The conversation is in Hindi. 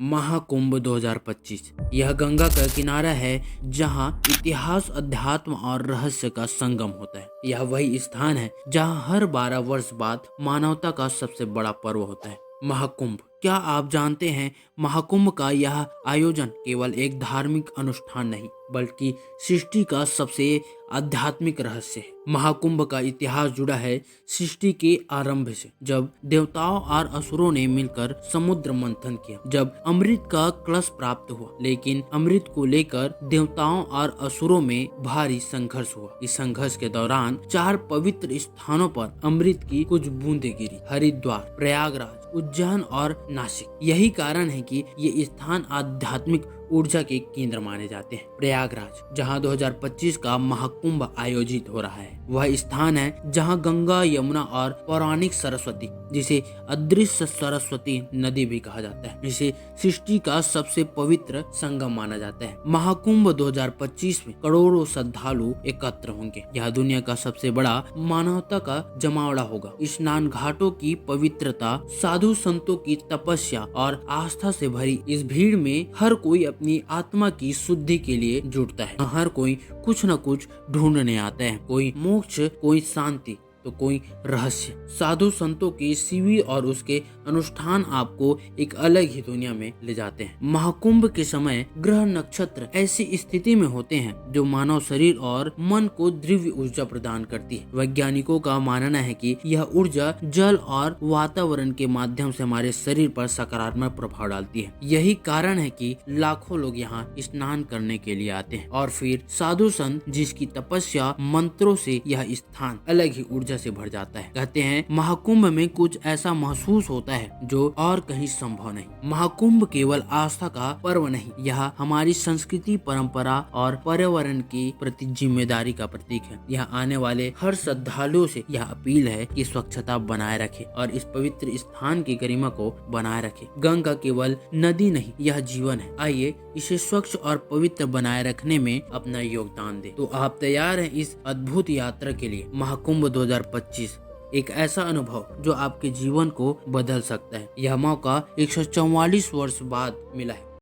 महाकुंभ 2025 यह गंगा का किनारा है जहां इतिहास, अध्यात्म और रहस्य का संगम होता है। यह वही स्थान है जहां हर 12 वर्ष बाद मानवता का सबसे बड़ा पर्व होता है, महाकुंभ। क्या आप जानते हैं, महाकुंभ का यह आयोजन केवल एक धार्मिक अनुष्ठान नहीं बल्कि सृष्टि का सबसे आध्यात्मिक रहस्य है। महाकुंभ का इतिहास जुड़ा है सृष्टि के आरंभ से, जब देवताओं और असुरों ने मिलकर समुद्र मंथन किया। जब अमृत का कलश प्राप्त हुआ, लेकिन अमृत को लेकर देवताओं और असुरों में भारी संघर्ष हुआ। इस संघर्ष के दौरान 4 पवित्र स्थानों पर अमृत की कुछ बूंदें गिरी: हरिद्वार, प्रयागराज, उज्जैन और नासिक। यही कारण है कि ये स्थान आध्यात्मिक ऊर्जा के केंद्र माने जाते हैं। प्रयागराज, जहां 2025 का महाकुंभ आयोजित हो रहा है, वह स्थान है जहां गंगा, यमुना और पौराणिक सरस्वती, जिसे अदृश्य सरस्वती नदी भी कहा जाता है, जिसे सृष्टि का सबसे पवित्र संगम माना जाता है। महाकुंभ 2025 में करोड़ों श्रद्धालु एकत्र होंगे। यह दुनिया का सबसे बड़ा मानवता का जमावड़ा होगा। स्नान घाटों की पवित्रता, साधु संतों की तपस्या और आस्था से भरी इस भीड़ में हर कोई अपनी आत्मा की शुद्धि के लिए जुटता है। हर कोई कुछ न कुछ ढूंढने आता है, कोई मोक्ष, कोई शांति तो कोई रहस्य। साधु संतों के शिविर और उसके अनुष्ठान आपको एक अलग ही दुनिया में ले जाते हैं। महाकुंभ के समय ग्रह नक्षत्र ऐसी स्थिति में होते हैं जो मानव शरीर और मन को दिव्य ऊर्जा प्रदान करती है। वैज्ञानिकों का मानना है कि यह ऊर्जा जल और वातावरण के माध्यम से हमारे शरीर पर सकारात्मक प्रभाव डालती है। यही कारण है कि लाखों लोग यहाँ स्नान करने के लिए आते हैं। और फिर साधु संत जिसकी तपस्या मंत्रों से यह स्थान अलग ही ऊर्जा से भर जाता है। कहते हैं महाकुंभ में कुछ ऐसा महसूस होता है जो और कहीं संभव नहीं। महाकुंभ केवल आस्था का पर्व नहीं, यह हमारी संस्कृति, परंपरा और पर्यावरण की प्रति जिम्मेदारी का प्रतीक है। यह आने वाले हर श्रद्धालुओं से यह अपील है कि स्वच्छता बनाए रखे और इस पवित्र स्थान की गरिमा को बनाए रखे। गंगा केवल नदी नहीं, यह जीवन है। आइए इसे स्वच्छ और पवित्र बनाए रखने में अपना योगदान दें। तो आप तैयार हैं इस अद्भुत यात्रा के लिए? महाकुंभ 2025 एक ऐसा अनुभव जो आपके जीवन को बदल सकता है। यह मौका 144 वर्ष बाद मिला है।